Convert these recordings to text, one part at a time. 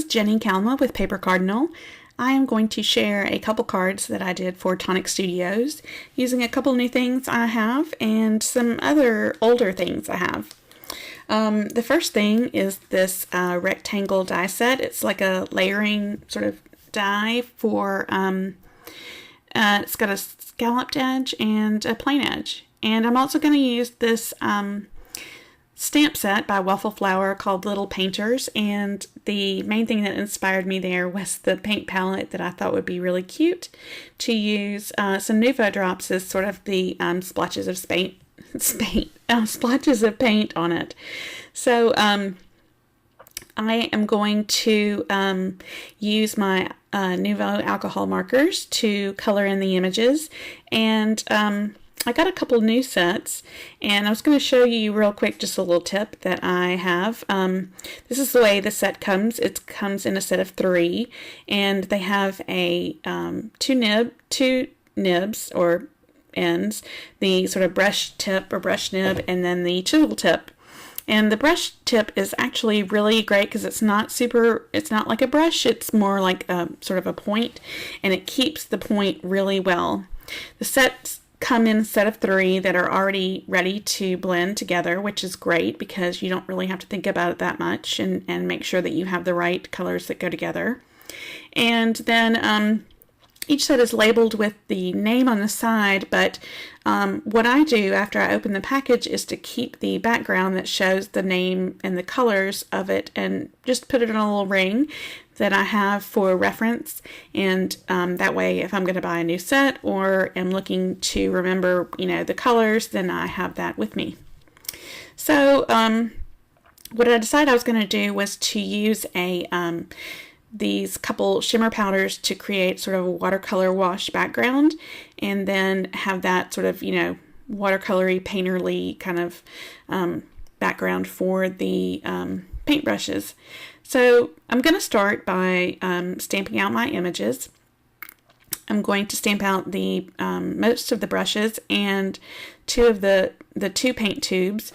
is Jenni Calma with Paper Cardinal. I am going to share a couple cards that I did for Tonic Studios using a couple new things I have and some other older things I have. The first thing is this rectangle die set. It's like a layering sort of die for, it's got a scalloped edge and a plain edge. And I'm also going to use this stamp set by Waffle called Little Painters, and the main thing that inspired me there was the paint palette that I thought would be really cute to use some Nuvo drops as sort of the splotches of splotches of paint on it. So I am going to use my Nuvo alcohol markers to color in the images, and I got a couple new sets, and I was going to show you real quick just a little tip that I have. This is the way the set comes. It comes in a set of 3, and they have a two nibs or ends, the sort of brush tip or brush nib, and then the chisel tip. And the brush tip is actually really great because it's not like a brush, it's more like a sort of a point, and it keeps the point really well. The sets come in a set of 3 that are already ready to blend together, which is great because you don't really have to think about it that much and make sure that you have the right colors that go together. And then each set is labeled with the name on the side, but what I do after I open the package is to keep the background that shows the name and the colors of it and just put it in a little ring that I have for reference, and that way if I'm going to buy a new set or am looking to remember, the colors, then I have that with me. So what I decided I was going to do was to use these couple shimmer powders to create sort of a watercolor wash background, and then have that sort of, watercolory, painterly kind of background for the paintbrushes. So I'm going to start by stamping out my images. I'm going to stamp out the most of the brushes and 2 of the 2 paint tubes,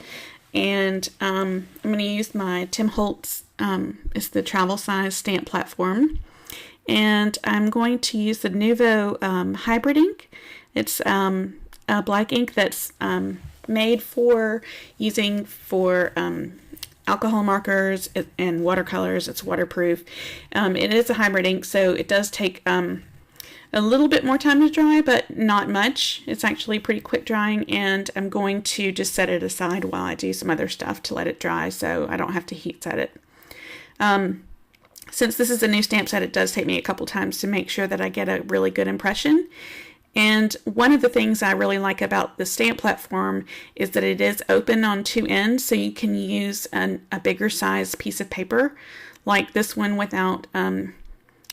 and I'm going to use my Holtz. It's the travel size stamp platform, and I'm going to use the Nuvo hybrid ink. It's a black ink that's made for using for alcohol markers and watercolors. It's waterproof. It is a hybrid ink, so it does take a little bit more time to dry, but not much. It's actually pretty quick drying, and I'm going to just set it aside while I do some other stuff to let it dry so I don't have to heat set it. Since this is a new stamp set, it does take me a couple times to make sure that I get a really good impression. And one of the things I really like about the stamp platform is that it is open on 2 ends, so you can use a bigger size piece of paper like this one without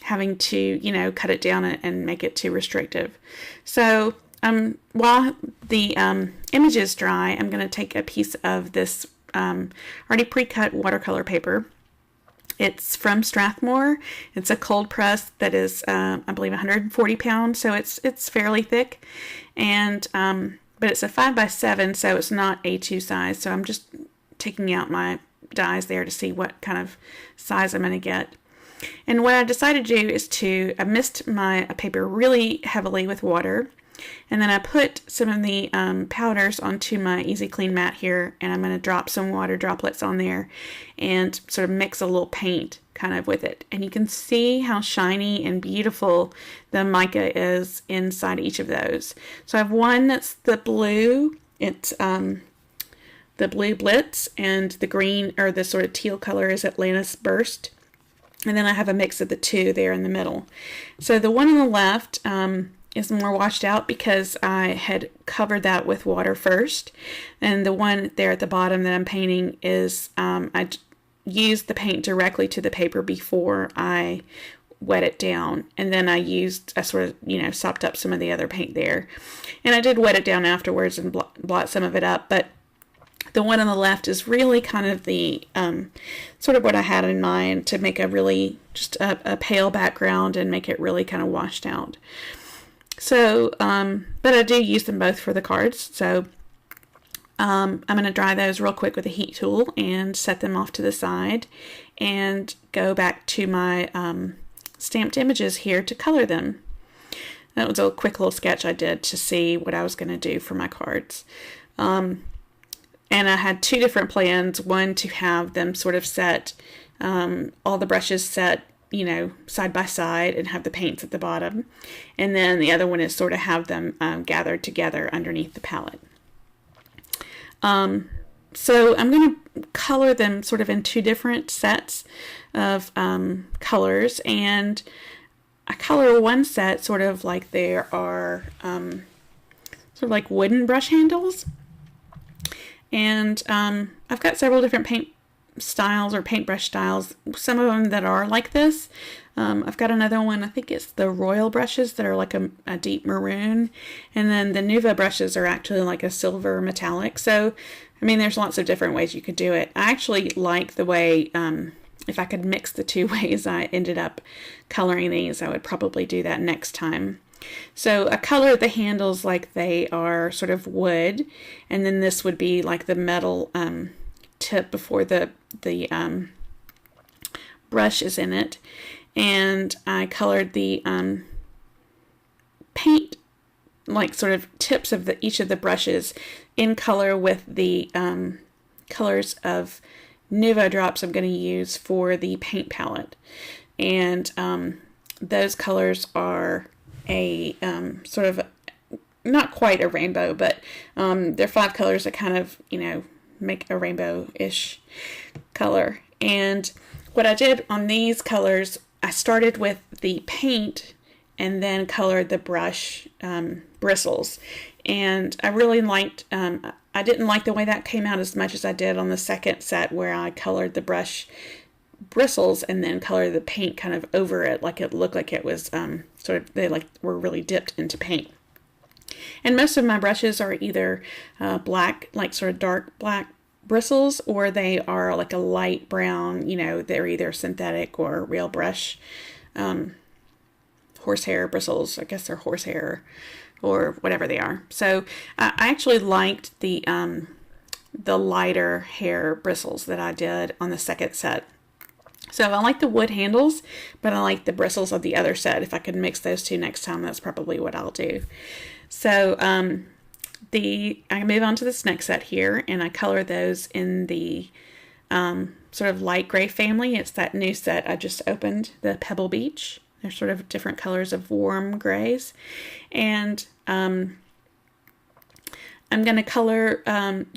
having to, cut it down and make it too restrictive. So while the images dry, I'm going to take a piece of this already pre-cut watercolor paper. It's from Strathmore. It's a cold press that is, I believe, 140 pounds, so it's fairly thick, and but it's a 5x7, so it's not A2 size. So I'm just taking out my dies there to see what kind of size I'm going to get. And what I decided to do is I mist my paper really heavily with water, and then I put some of the powders onto my Easy Clean mat here, and I'm going to drop some water droplets on there and sort of mix a little paint kind of with it. And you can see how shiny and beautiful the mica is inside each of those. So I have one that's the blue. It's the blue Blitz, and the green or the sort of teal color is Atlantis Burst. And then I have a mix of the 2 there in the middle. So the one on the left is more washed out because I had covered that with water first, and the one there at the bottom that I'm painting is I used the paint directly to the paper before I wet it down, and then I sort of sopped up some of the other paint there, and I did wet it down afterwards and blot some of it up. But the one on the left is really kind of the sort of what I had in mind to make a really just a pale background and make it really kind of washed out. So, but I do use them both for the cards. So I'm going to dry those real quick with a heat tool and set them off to the side and go back to my stamped images here to color them. That was a quick little sketch I did to see what I was going to do for my cards. And I had two different plans. One to have them sort of set, all the brushes set, you know, side by side and have the paints at the bottom. And then the other one is sort of have them gathered together underneath the palette. So I'm going to color them sort of in two different sets of colors, and I color one set sort of like there are sort of like wooden brush handles, and I've got several different paint styles or paintbrush styles, some of them that are like this. I've got another one, I think it's the Royal brushes that are like a deep maroon, and then the Nuvo brushes are actually like a silver metallic. So I mean, there's lots of different ways you could do it. I actually like the way, if I could mix the two ways I ended up coloring these, I would probably do that next time. So I colored the handles like they are sort of wood, and then this would be like the metal tip before the brush is in it. And I colored the paint, like sort of tips of each of the brushes in color with the colors of Nuvo drops I'm going to use for the paint palette. And those colors are a sort of, not quite a rainbow, but they're 5 colors that kind of, you know, make a rainbow-ish color. And what I did on these colors, I started with the paint and then colored the brush bristles. And I really liked, I didn't like the way that came out as much as I did on the second set where I colored the brush bristles and then colored the paint kind of over it, like it looked like it was sort of, they like were really dipped into paint. And most of my brushes are either black, like sort of dark black bristles, or they are like a light brown, you know, they're either synthetic or real brush horsehair bristles. I guess they're horsehair or whatever they are. So I actually liked the lighter hair bristles that I did on the second set. So I like the wood handles, but I like the bristles of the other set. If I could mix those two next time, that's probably what I'll do. So I move on to this next set here, and I color those in the sort of light gray family. It's that new set I just opened, the Pebble Beach. They're sort of different colors of warm grays. And I'm going to color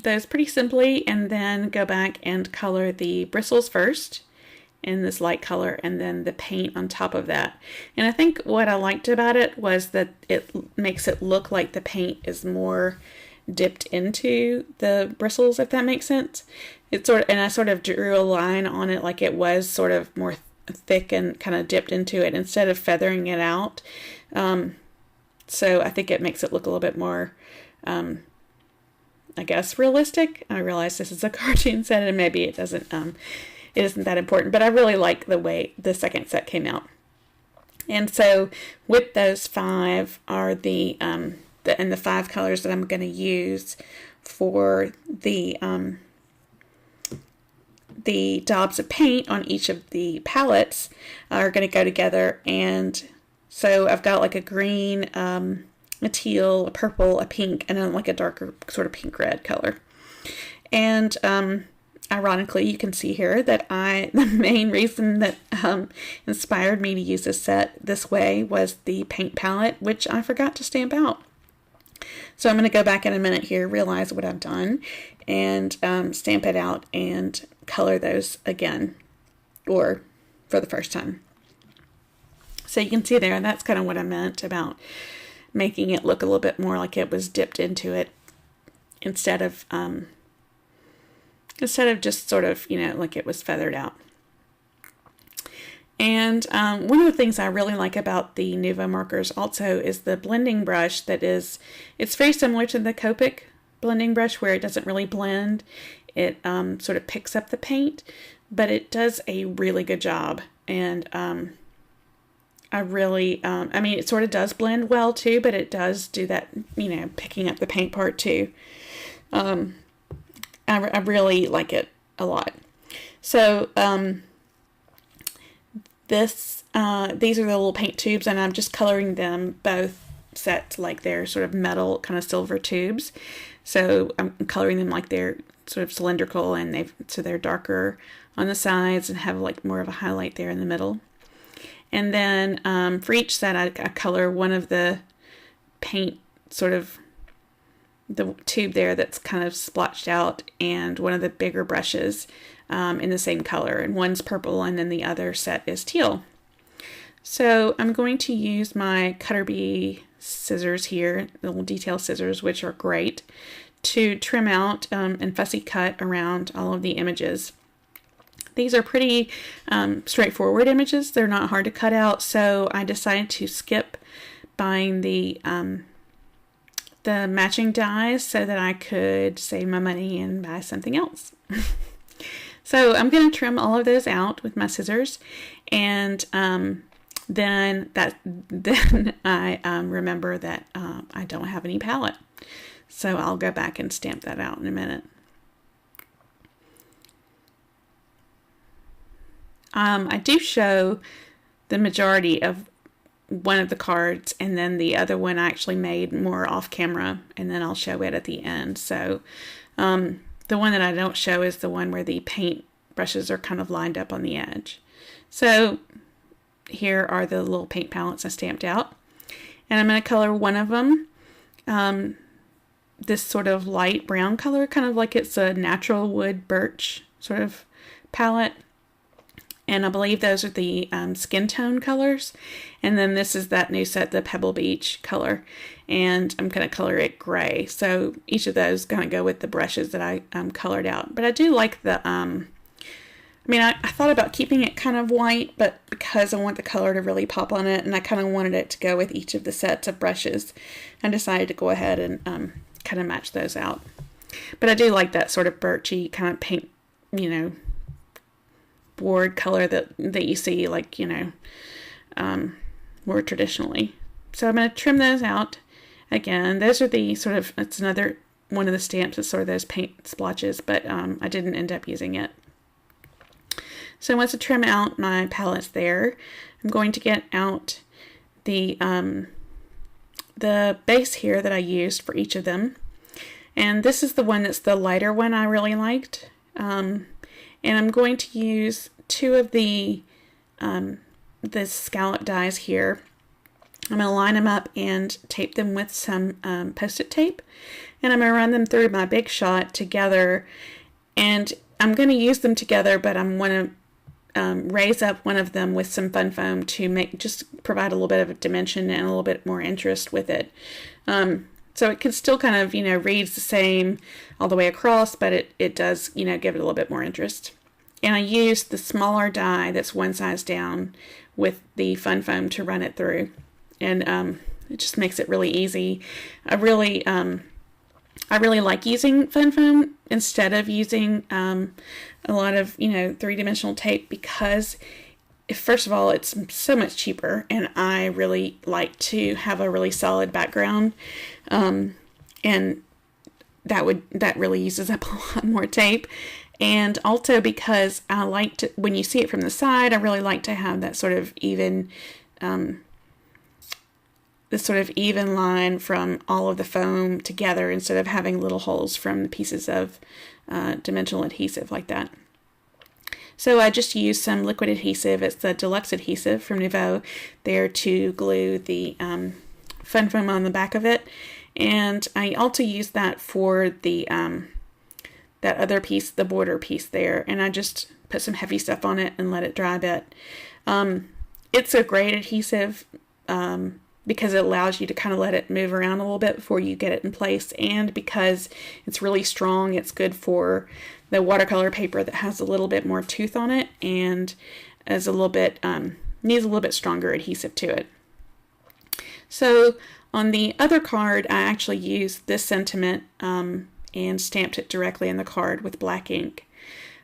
those pretty simply, and then go back and color the bristles first in this light color, and then the paint on top of that. And I think what I liked about it was that it makes it look like the paint is more dipped into the bristles, if that makes sense. And I sort of drew a line on it like it was sort of more thick and kind of dipped into it instead of feathering it out. So I think it makes it look a little bit more, I guess, realistic. I realize this is a cartoon set and maybe it isn't that important, but I really like the way the second set came out. And so with those 5 are the 5 colors that I'm going to use for the daubs of paint on each of the palettes are going to go together. And so I've got like a green, a teal, a purple, a pink, and then like a darker sort of pink red color. And ironically, you can see here that the main reason that inspired me to use this set this way was the paint palette, which I forgot to stamp out. So I'm going to go back in a minute here, realize what I've done, and stamp it out and color those again, or for the first time. So you can see there, that's kind of what I meant about making it look a little bit more like it was dipped into it instead of just sort of, you know, like it was feathered out. And one of the things I really like about the Nuvo markers also is the blending brush it's very similar to the Copic blending brush where it doesn't really blend. It sort of picks up the paint, but it does a really good job. And I really, I mean, it sort of does blend well too, but it does do that, you know, picking up the paint part too. I really like it a lot. So these are the little paint tubes, and I'm just coloring them both sets like they're sort of metal, kind of silver tubes. So I'm coloring them like they're sort of cylindrical, and they're darker on the sides and have like more of a highlight there in the middle. And then for each set, I color one of the paint, sort of the tube there that's kind of splotched out, and one of the bigger brushes in the same color, and one's purple and then the other set is teal. So I'm going to use my Cutter Bee scissors here, the little detail scissors, which are great, to trim out and fussy cut around all of the images. These are pretty straightforward images. They're not hard to cut out, so I decided to skip buying the matching dies so that I could save my money and buy something else. So I'm going to trim all of those out with my scissors, and then I remember that I don't have any palette. So I'll go back and stamp that out in a minute. I do show the majority of one of the cards, and then the other one I actually made more off camera, and then I'll show it at the end. So the one that I don't show is the one where the paint brushes are kind of lined up on the edge. So here are the little paint palettes I stamped out, and I'm going to color one of them this sort of light brown color, kind of like it's a natural wood birch sort of palette. And I believe those are the skin tone colors. And then this is that new set, the Pebble Beach color. And I'm going to color it gray. So each of those going to go with the brushes that I colored out. But I do like the, I thought about keeping it kind of white, but because I want the color to really pop on it, and I kind of wanted it to go with each of the sets of brushes, I decided to go ahead and kind of match those out. But I do like that sort of birchy kind of paint, board color that you see, like, more traditionally. So I'm going to trim those out. Again, those are the sort of, it's another one of the stamps that's sort of those paint splotches, but I didn't end up using it. So once I trim out my palettes there, I'm going to get out the base here that I used for each of them. And this is the one that's the lighter one I really liked. And I'm going to use two of the scallop dies here. I'm going to line them up and tape them with some Post-it tape. And I'm going to run them through my Big Shot together. And I'm going to use them together, but I'm going to raise up one of them with some fun foam to just provide a little bit of a dimension and a little bit more interest with it. So it can still kind of, reads the same all the way across, but it does, give it a little bit more interest. And I used the smaller die that's one size down with the fun foam to run it through. And it just makes it really easy. I really like using fun foam instead of using a lot of, three-dimensional tape, because first of all, it's so much cheaper, and I really like to have a really solid background, and that really uses up a lot more tape. And also because I like to, when you see it from the side, I really like to have that sort of even, this sort of even line from all of the foam together, instead of having little holes from the pieces of dimensional adhesive like that. So I just used some liquid adhesive. It's the Deluxe adhesive from Nuvo there to glue the fun foam on the back of it. And I also used that for the that other piece, the border piece there. And I just put some heavy stuff on it and let it dry a bit. It's a great adhesive because it allows you to kind of let it move around a little bit before you get it in place. And because it's really strong, it's good for the watercolor paper that has a little bit more tooth on it and is a little bit, needs a little bit stronger adhesive to it. So on the other card, I actually used this sentiment and stamped it directly in the card with black ink.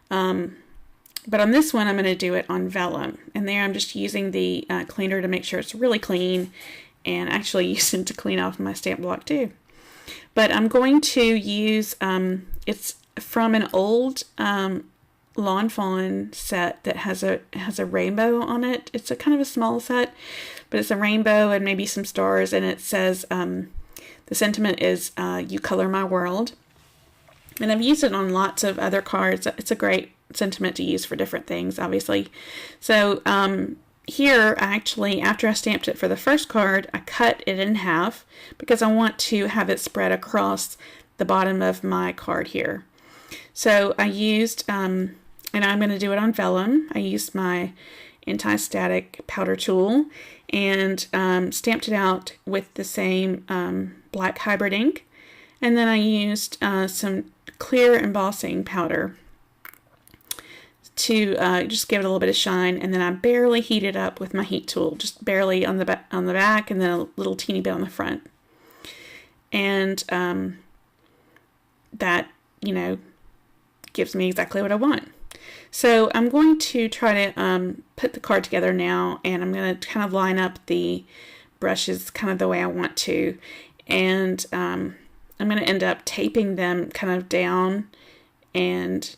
But on this one, I'm going to do it on vellum. And there I'm just using the cleaner to make sure it's really clean, and actually using it to clean off my stamp block too. But I'm going to use, from an old Lawn Fawn set that has a rainbow on it. It's a kind of a small set, but it's a rainbow and maybe some stars, and it says the sentiment is "You color my world." And I've used it on lots of other cards. It's a great sentiment to use for different things, obviously. So here, actually, after I stamped it for the first card, I cut it in half because I want to have it spread across the bottom of my card here. So I used, and I'm going to do it on vellum, I used my anti-static powder tool and stamped it out with the same black hybrid ink. And then I used some clear embossing powder to just give it a little bit of shine, and then I barely heated up with my heat tool, just barely on the back, and then a little teeny bit on the front. And that, gives me exactly what I want. So I'm going to try to put the card together now, and I'm going to kind of line up the brushes kind of the way I want to, and I'm going to end up taping them kind of down and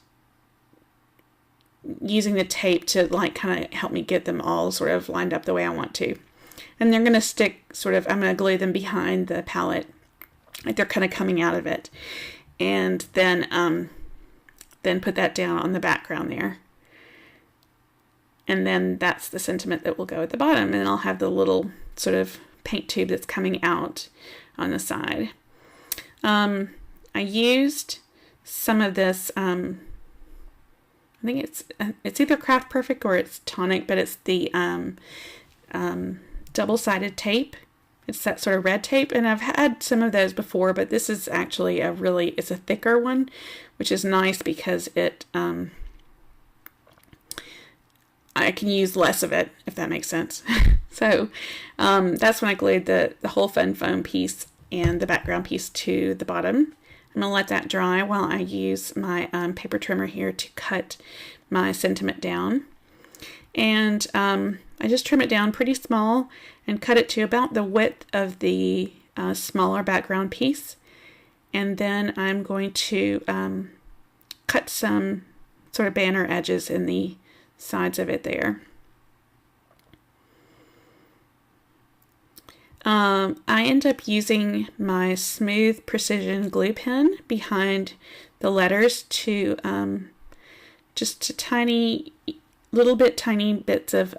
using the tape to like kind of help me get them all sort of lined up the way I want to. And they're going to stick I'm going to glue them behind the palette, like they're kind of coming out of it. And then put that down on the background there. And then that's the sentiment that will go at the bottom. And I'll have the little sort of paint tube that's coming out on the side. I used some of this, I think it's either Craft Perfect or it's Tonic, but it's the double-sided tape. It's that sort of red tape, and I've had some of those before, but this is actually it's a thicker one, which is nice because I can use less of it, if that makes sense. So that's when I glued the whole fun foam piece and the background piece to the bottom. I'm going to let that dry while I use my paper trimmer here to cut my sentiment down. And I just trim it down pretty small and cut it to about the width of the smaller background piece. And then I'm going to cut some sort of banner edges in the sides of it there. I end up using my smooth precision glue pen behind the letters to just tiny bits of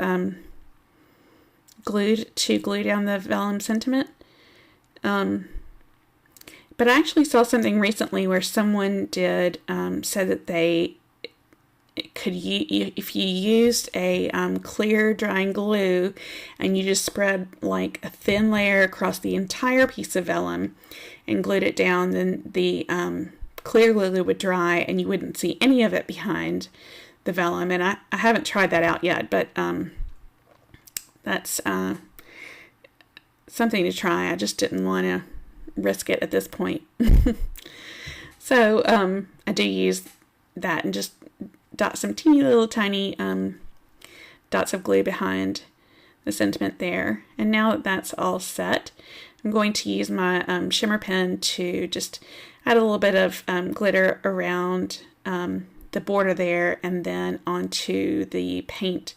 glue to glue down the vellum sentiment. But I actually saw something recently where someone said that they could if you used a clear drying glue and you just spread like a thin layer across the entire piece of vellum and glued it down, then the clear glue would dry and you wouldn't see any of it behind the vellum. And I haven't tried that out yet, but that's something to try. I just didn't want to risk it at this point. So I do use that and just dot some teeny little tiny dots of glue behind the sentiment there. And now that that's all set, I'm going to use my shimmer pen to just add a little bit of glitter around the border there and then onto the paint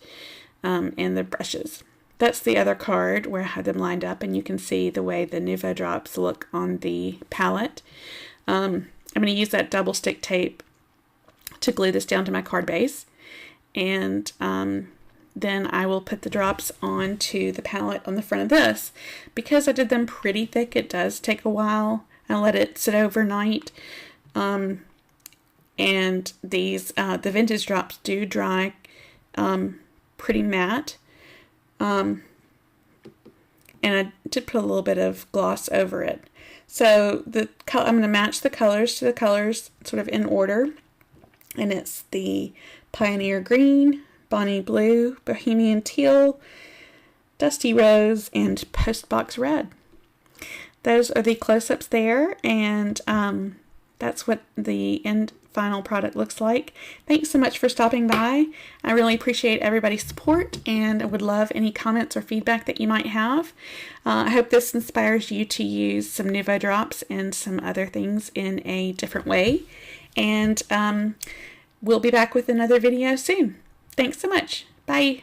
and the brushes. That's the other card where I had them lined up, and you can see the way the Nuvo drops look on the palette. I'm going to use that double stick tape to glue this down to my card base, and then I will put the drops onto the palette on the front of this. Because I did them pretty thick, it does take a while. I let it sit overnight, and these the vintage drops do dry pretty matte, and I did put a little bit of gloss over it. So I'm going to match the colors to the colors sort of in order. And it's the Pioneer Green, Bonnie Blue, Bohemian Teal, Dusty Rose, and Postbox Red. Those are the close-ups there, and that's what the end final product looks like. Thanks so much for stopping by. I really appreciate everybody's support, and I would love any comments or feedback that you might have. I hope this inspires you to use some Nuvo drops and some other things in a different way. and we'll be back with another video soon. Thanks so much. Bye.